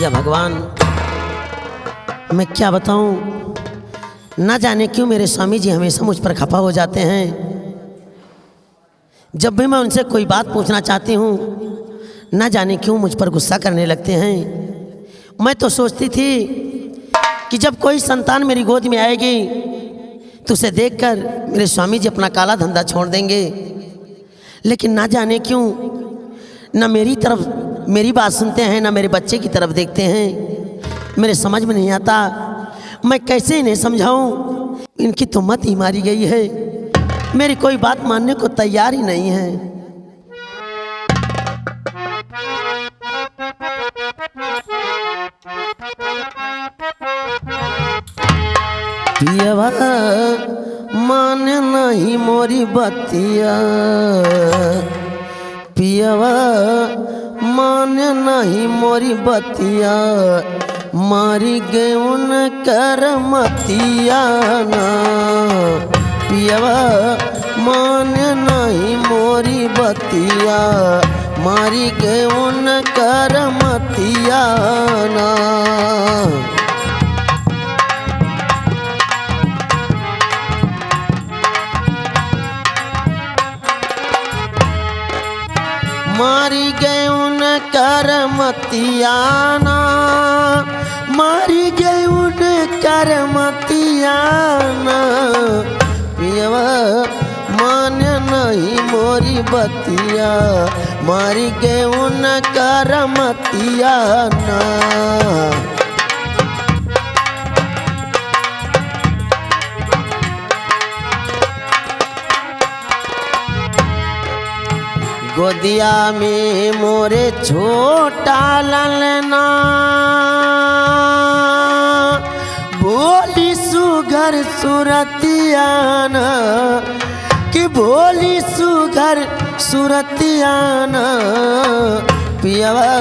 या भगवान, मैं क्या बताऊं, ना जाने क्यों मेरे स्वामी जी हमेशा मुझ पर खफा हो जाते हैं। जब भी मैं उनसे कोई बात पूछना चाहती हूँ, ना जाने क्यों मुझ पर गुस्सा करने लगते हैं। मैं तो सोचती थी कि जब कोई संतान मेरी गोद में आएगी तो उसे देखकर मेरे स्वामी जी अपना काला धंधा छोड़ देंगे, लेकिन ना जाने क्यों ना मेरी तरफ मेरी बात सुनते हैं, ना मेरे बच्चे की तरफ देखते हैं। मेरे समझ में नहीं आता, मैं कैसे इन्हें समझाऊं। इनकी तो मत ही मारी गई है, मेरी कोई बात मानने को तैयार ही नहीं है। पियवा मान नहीं मोरी बतिया, पियवा मान नहीं मोरी बतिया, मारी गेउन कर मतिया ना। पियवा मान नहीं मोरी बतिया, मारी गेउन कर मतिया ना। मारी गए उन कर मतियाना, मारी गए उन कर मतियाना। पियवा मान नहीं मोरी बतिया, मारी गए उन कर मतियाना। गोदिया में मोरे छोटा ललना, बोली सुघर सुरतियाना, कि बोली सुघर सुरतियाना। पियवा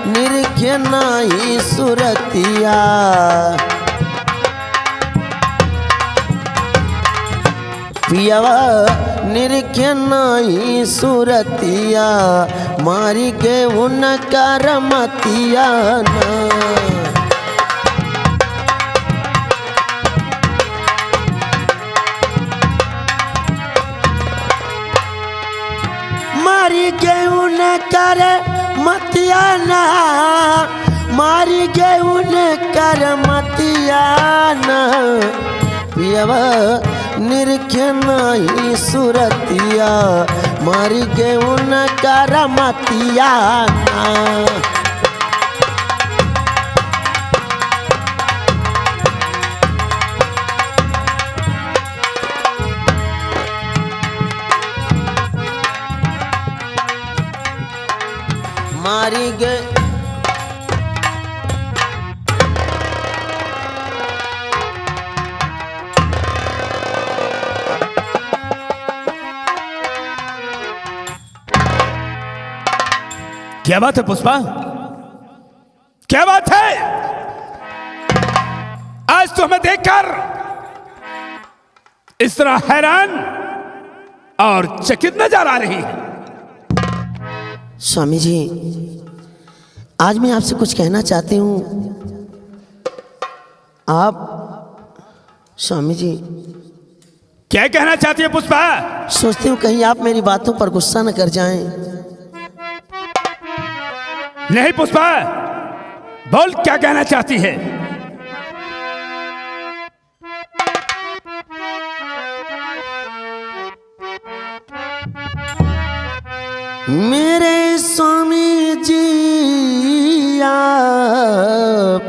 निरखे नहीं सुरतिया, पियवा निरखे नहीं सुरतिया, मारी के उन कर मतिया ना। मारी के उन कर मतिया ना, मारी के उन कर मतिया ना। पियवा निरखे नहीं सुरतिया, मारी गए उन कर मतिया ना। मारी गए क्या बात है पुष्पा, क्या बात है? आज तो हमें देखकर इस तरह हैरान और चकित नजर आ रही है। स्वामी जी, आज मैं आपसे कुछ कहना चाहती हूँ। आप स्वामी जी क्या कहना चाहती है पुष्पा? सोचती हूँ कहीं आप मेरी बातों पर गुस्सा न कर जाएं। नहीं पुष्पा, बोल क्या कहना चाहती है? मेरे स्वामी जी आप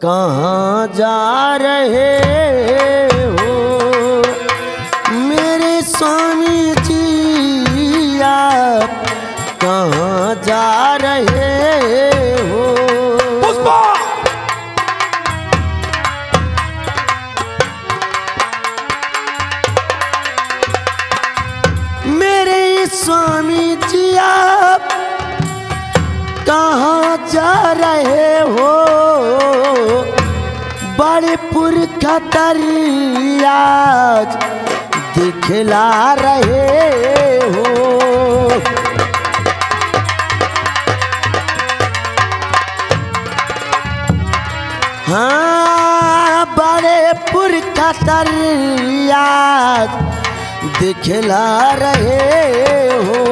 कहाँ जा रहे हो? मेरे स्वामी जी आप कहाँ जा रहे हो? पुष्पा! मेरे स्वामी जी आप कहाँ जा रहे हो? बड़े पुरखा आज दिखला रहे हो। हाँ बड़े पुर का तरिया दिखला रहे हो।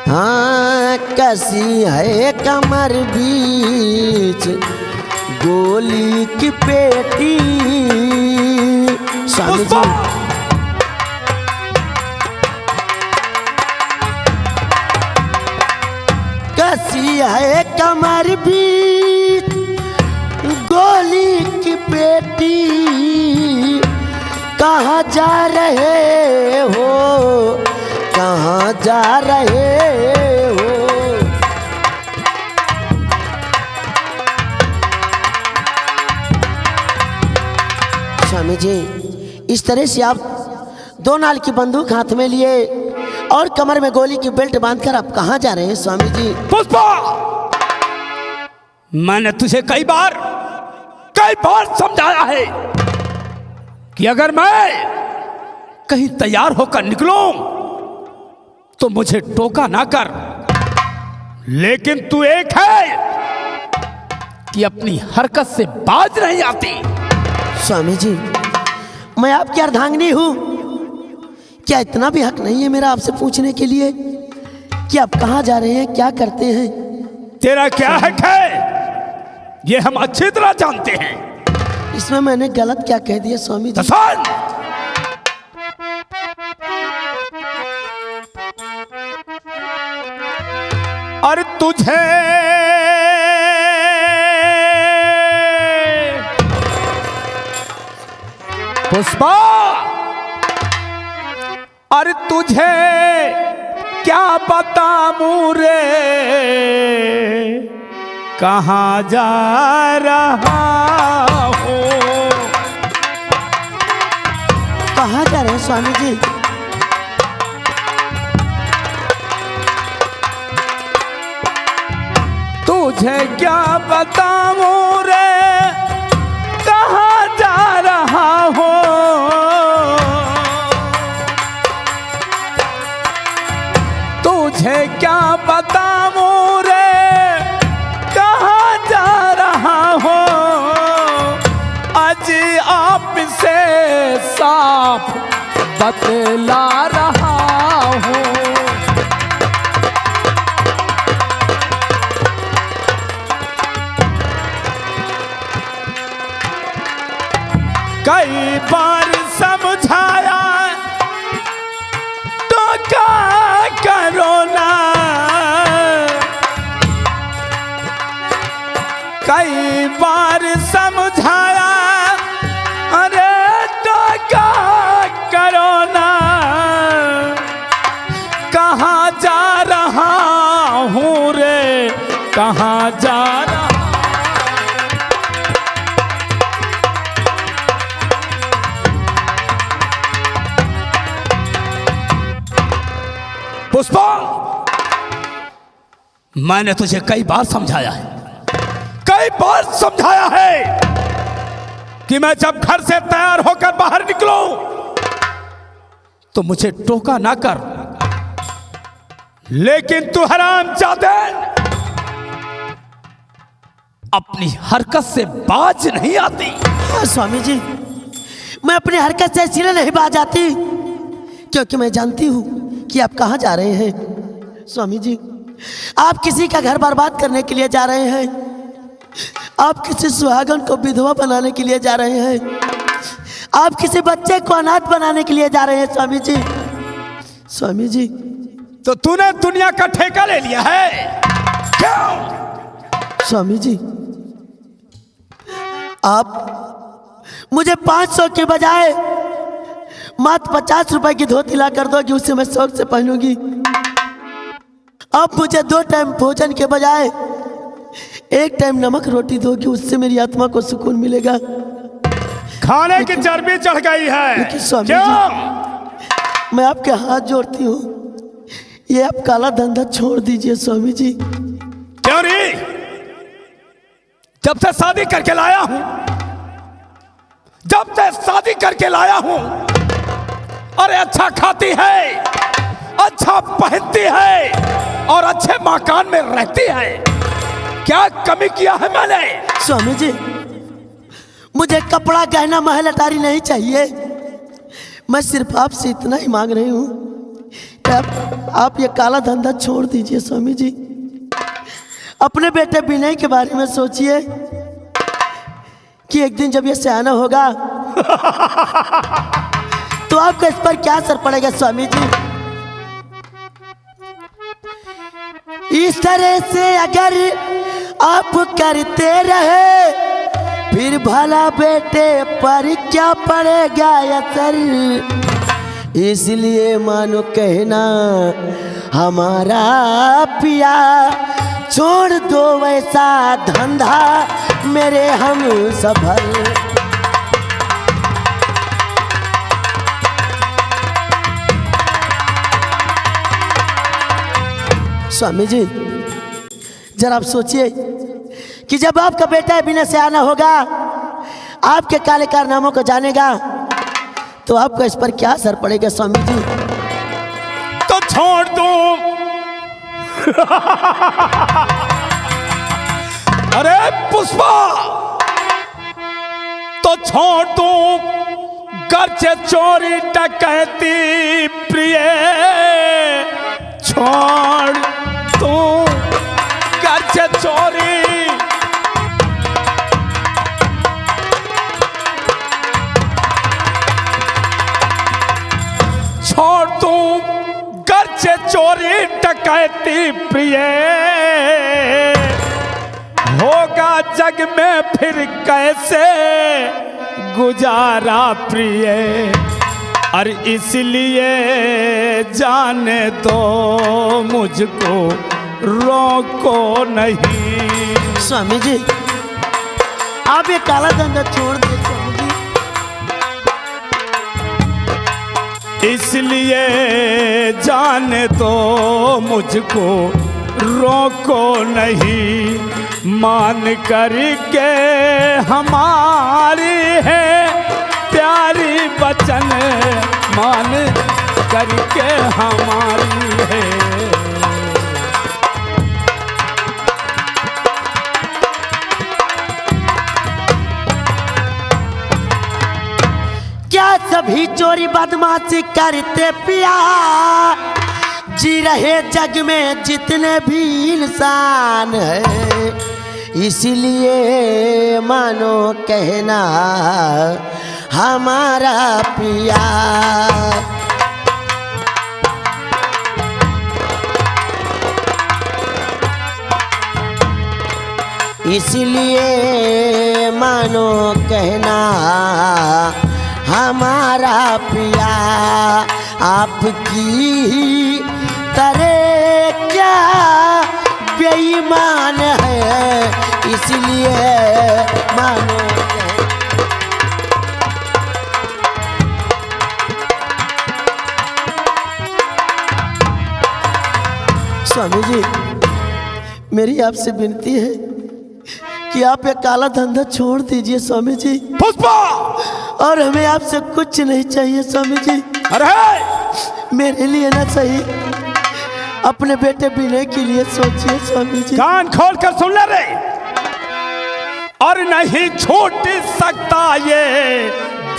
हाँ कसी है कमर बीच गोली की पेटी। स्वामी जी कसी है कमर बीच गोली की पेटी। कहाँ जा रहे हो, कहाँ जा रहे हो। स्वामी जी इस तरह से आप 2 नाल की बंदूक हाथ में लिए और कमर में गोली की बेल्ट बांधकर आप कहाँ जा रहे हैं स्वामी जी? पुष्पा, मैंने तुझे कई बार समझाया है कि अगर मैं कहीं तैयार होकर निकलूं तो मुझे टोका ना कर, लेकिन तू एक है कि अपनी हरकत से बाज नहीं आती। स्वामी जी मैं आपकी अर्धांगिनी हूं, क्या इतना भी हक नहीं है मेरा आपसे पूछने के लिए कि आप कहां जा रहे हैं, क्या करते हैं? तेरा क्या हक है ये हम अच्छी तरह जानते हैं। इसमें मैंने गलत क्या कह दिया स्वामी जी? और तुझे पुष्पा, और तुझे क्या बताऊं रे कहाँ जा रहा हूँ। कहाँ जा रहे हैं स्वामी जी? तुझे क्या बताऊं रे कहाँ जा रहा हूँ। तुझे क्या बताऊं रे कहाँ जा रहा हूँ। आज आप से साफ बतला रहा हूँ। कई बार समझाया तो क्या करो ना, कई बार समझाया अरे तो क्या करो ना। कहाँ जा रहा हूँ रे कहाँ जा रहा। पुष्पा, मैंने तुझे कई बार समझाया है कि मैं जब घर से तैयार होकर बाहर निकलूं तो मुझे टोका ना कर, लेकिन तू हरामजादे अपनी हरकत से बाज नहीं आती। स्वामी जी मैं अपनी हरकत से इसलिए नहीं बाज आती क्योंकि मैं जानती हूं कि आप कहाँ जा रहे हैं। स्वामी जी आप किसी का घर बर्बाद करने के लिए जा रहे हैं, आप किसी सुहागन को विधवा बनाने के लिए जा रहे हैं, आप किसी बच्चे को अनाथ बनाने के लिए जा रहे हैं। स्वामी जी, स्वामी जी तो तूने दुनिया का ठेका ले लिया है क्यों? स्वामी जी आप मुझे 500 के बजाय मात्र 50 रुपए की धोती ला कर दोगी, उससे मैं शौक से पहनूंगी। आप मुझे 2 टाइम भोजन के बजाय 1 टाइम नमक रोटी दोगी, उससे मेरी आत्मा को सुकून मिलेगा। खाने की चर्बी चढ़ गई है स्वामी जी मैं आपके हाथ जोड़ती हूँ, ये आप काला धंधा छोड़ दीजिए स्वामी जी। क्यों नहीं? जब से शादी करके लाया हूं, अरे अच्छा खाती है, अच्छा पहनती है और अच्छे मकान में रहती है। क्या कमी किया है मैंने? स्वामी जी, मुझे कपड़ा गहना महल अटारी नहीं चाहिए। मैं सिर्फ आपसे इतना ही मांग रही हूँ कि आप ये काला धंधा छोड़ दीजिए। स्वामी जी, अपने बेटे विनय के बारे में सोचिए कि एक दिन जब ये सयाना होगा तो आपका इस पर क्या असर पड़ेगा। स्वामी जी, इस तरह से अगर आप करते रहे फिर भला बेटे पर क्या पड़ेगा असर। इसलिए मानो कहना हमारा पिया, छोड़ दो वैसा धंधा मेरे हम सफर। स्वामी जी, जरा आप सोचिए कि जब आपका बेटा बिना सयाना होगा, आपके काले कारनामों को जानेगा, तो आपका इस पर क्या असर पड़ेगा। स्वामी जी, तो छोड़ दो। अरे पुष्पा, तो छोड़ दो गर्चे चोरी डकैती प्रिय, छोड़ दो गर्चे चोरी। छोड़ दो गर्चे चोरी डकैती प्रिय, होगा जग में फिर कैसे गुजारा प्रिय। और इसलिए जाने दो मुझको, रोको नहीं। स्वामी जी, आप ये काला धंधा छोड़ दे। स्वामी जी, इसलिए जाने दो मुझको, रोको नहीं। मान करके हमारी है प्यारी वचन, मान करके हमारी है। क्या सभी चोरी बदमाशी करते पिया, जी रहे जग में जितने भी इंसान है। इसलिए मानो कहना हमारा पिया, इसलिए मानो कहना हमारा पिया। आपकी तरह क्या बेईमान है, इसलिए मानो स्वामी जी, मेरी आपसे विनती है कि आप ये काला धंधा छोड़ दीजिए। स्वामी जी, पुष्पा, और हमें आपसे कुछ नहीं चाहिए। स्वामी जी, अरे मेरे लिए ना सही, अपने बेटे विनय के लिए सोचिए। स्वामी जी, कान खोल कर सुन ले रे। और नहीं छूट सकता ये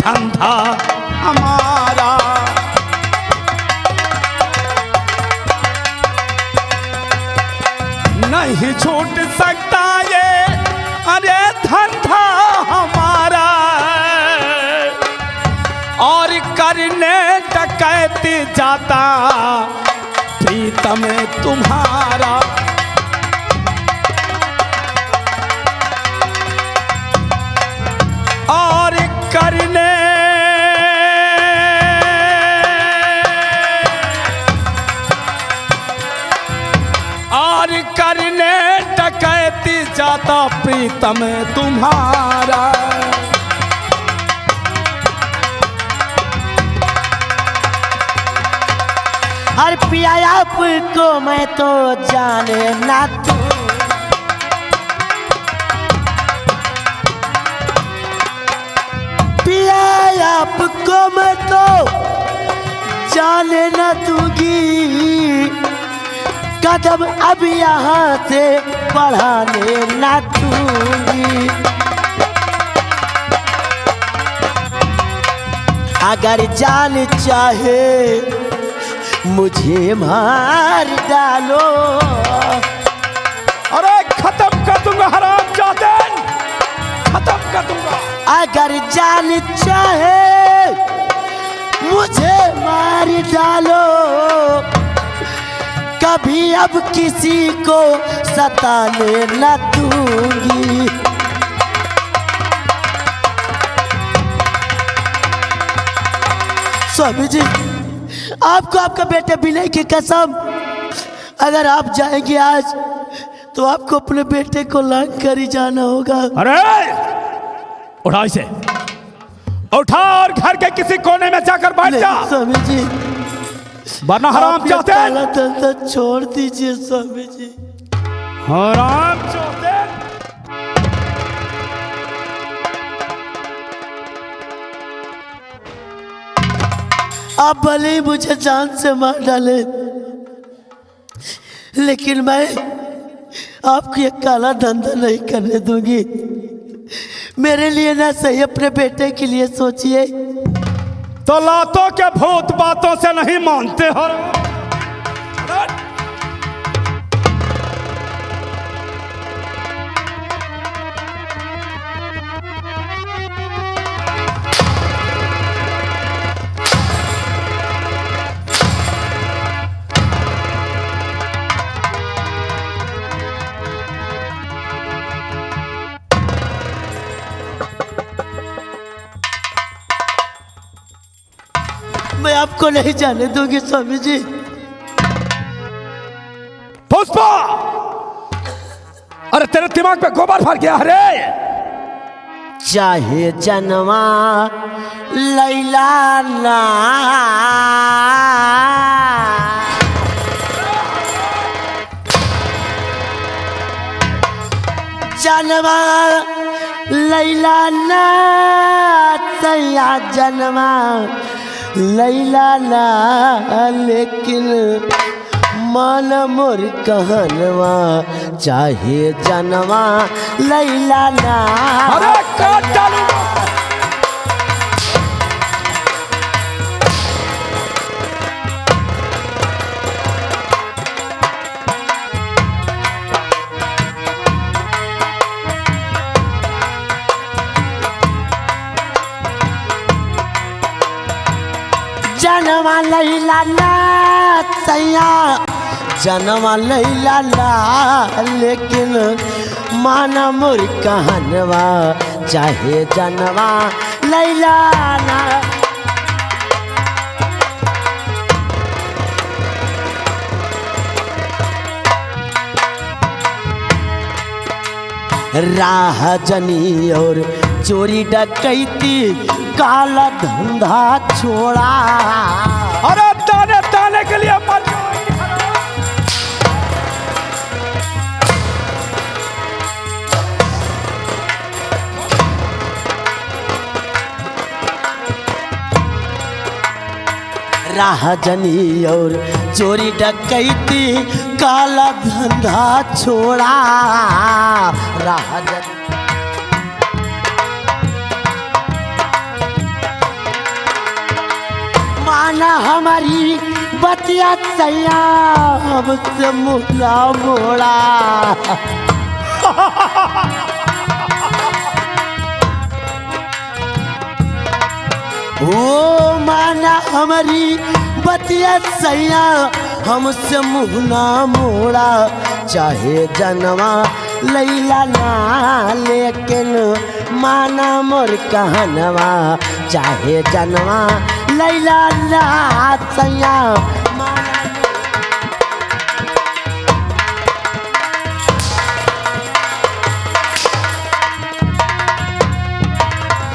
धंधा हमारा, नहीं छूट सकता ये अरे धंधा हमारा। और करने डकैती जाता प्रीतम तुम्हारा। और करने डकैती जाता प्रीतम तुम्हारा। और पिया आपको मैं तो जाने ना तू, पिया आपको मैं तो जाने ना दूंगी। कदम अब यहाँ से बढ़ाने ना दूंगी। अगर जान चाहे मुझे मार डालो। अरे खत्म कर दूंगा हरामजादे, खत्म कर दूंगा। अगर जान चाहे मुझे मार डालो, कभी अब किसी को सताने न दूंगी। स्वामी जी, आपको आपका बेटे विनय की कसम, अगर आप जाएंगे आज तो आपको अपने बेटे को लांग कर ही जाना होगा। अरे उठा इसे, उठा और घर के किसी कोने में जाकर बैठ जा। स्वामी जी, वरना हरामजादे, काला धंधा छोड़ दीजिए स्वामी जी। हरामजादे। आप भले ही मुझे जान से मार डाले, लेकिन मैं आपको ये काला धंधा नहीं करने दूंगी। मेरे लिए ना सही, अपने बेटे के लिए सोचिए। तो लातों के भूत बातों से नहीं मानते हो। मैं आपको नहीं जाने दूंगी स्वामी जी। पुष्पा, अरे तेरे दिमाग पे गोबर भर गया। अरे चाहे जन्मा लैला ना, जन्मा लैला ना, सैया जन्मा लैला ना, लेकिन मान मोर कहनवा, चाहे जनवा लैला ना। अरे काट डालूंगा। जनवा लैला ना, सैया जनवा लैला ना, लेकिन माना मोर कहनवा, चाहे जनवा लैला ना। राह जनी और चोरी डकैती, काला धंधा छोड़ा। अरे ताने ताने के लिए मर जाएंगे। राह जनी और चोरी डकैती, काला धंधा छोड़ा। राह जनी माना हमारी बतिया, सैया हमसे मुला मोड़ा। ओ माना हमारी बतिया, सैया हमसे मुँह ना मोड़ा। चाहे जनवा लैला ना, लेकिन माना मोर कहनवा, चाहे जनवा लैला ना, सैया माना।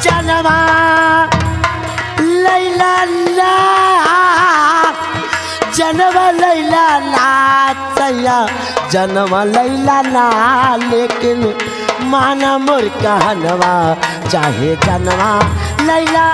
जनवा लैला ना, जनवा लैला ना, सैया जनवा लैला ना, लेकिन माना मोर कहनवा, चाहे जनवा लैला।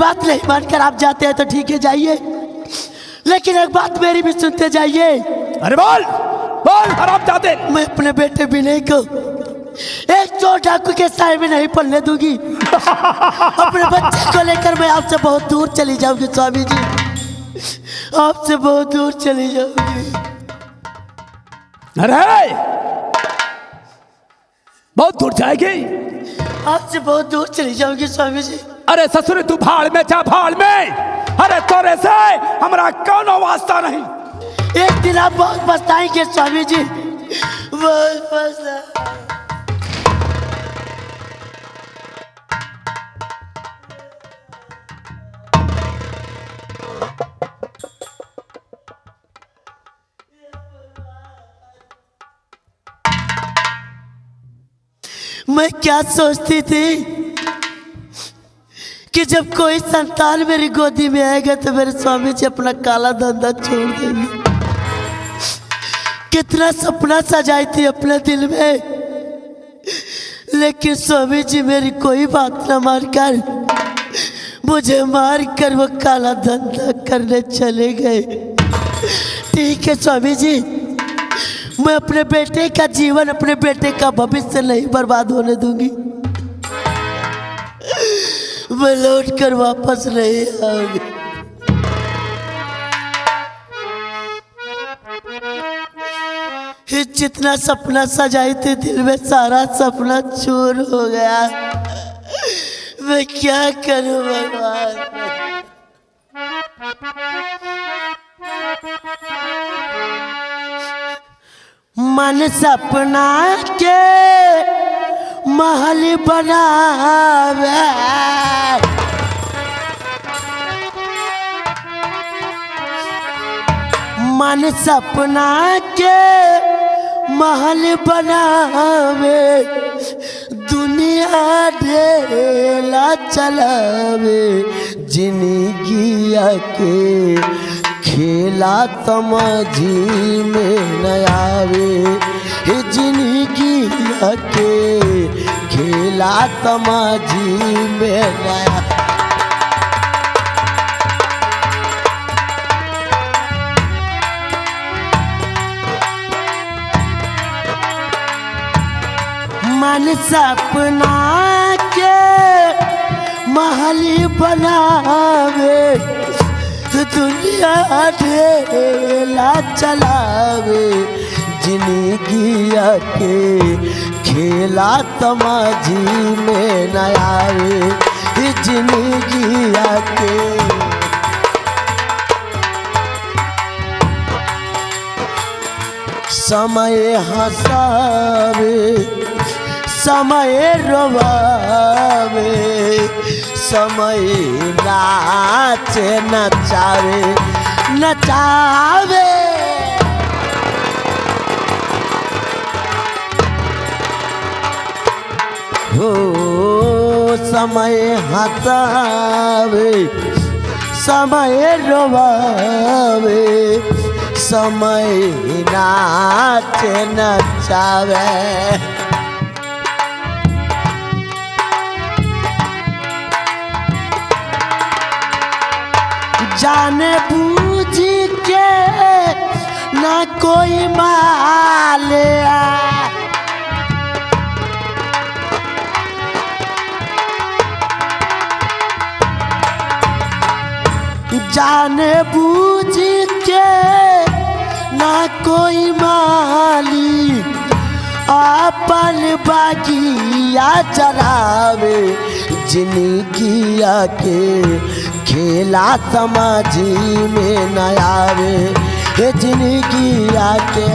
बात नहीं मानकर आप जाते हैं तो ठीक है, जाइए, लेकिन एक बात मेरी भी सुनते जाइए। अरे बोल बोल हरामजादे। मैं अपने बेटे विनय को एक चोर डाकू के साए में नहीं पलने दूंगी। अपने बच्चे को लेकर मैं आपसे बहुत दूर चली जाऊंगी स्वामी जी, आपसे बहुत दूर चली जाऊंगी। अरे बहुत दूर जाएगी? आपसे बहुत दूर चली जाऊंगी स्वामी जी। अरे ससुर तू भाड़ में जा, भाड़ में। अरे तोरे से हमारा कौनो वास्ता नहीं। एक दिन आप बहुत पछताएंगे स्वामी जी, बहुत पछताएंगे। मैं क्या सोचती थी कि जब कोई संतान मेरी गोदी में आएगा तो मेरे स्वामी जी अपना काला धंधा छोड़ देंगे। कितना सपना सजाई थी अपने दिल में, लेकिन स्वामी जी मेरी कोई बात न मानकर मुझे मार कर वो काला धंधा करने चले गए। ठीक है स्वामी जी, मैं अपने बेटे का जीवन, अपने बेटे का भविष्य नहीं बर्बाद होने दूंगी। मैं लौट कर वापस नहीं आऊंगी। जितना सपना सजाई थी दिल में, सारा सपना चूर हो गया। मैं क्या करूं भगवान? मन सपना के महल बनावे, मन सपना के महल बनावे, दुनिया ढेला चलावे, जिंदगिया के खेला तमाजी में न आवे, जिंदगिया के खेला तमाजी में न आवे। मन सपना के महल बनावे, दुनिया ढेला चलावे, जिंदगिया के खेला तमाजी में न आवे, जिंदगिया के। समय हंसावे, समय रोवावे, समय नाचे नचावे, नचावे। हो समय हंसावे, समय रोवावे, समय नाचे नचावे। जाने बूझ के ना कोई माले, जाने बूझ के ना कोई माली, अपन बागिया चरावे, जिंदगिया के खेला तमाजी में न आवे, जिंदगिया के।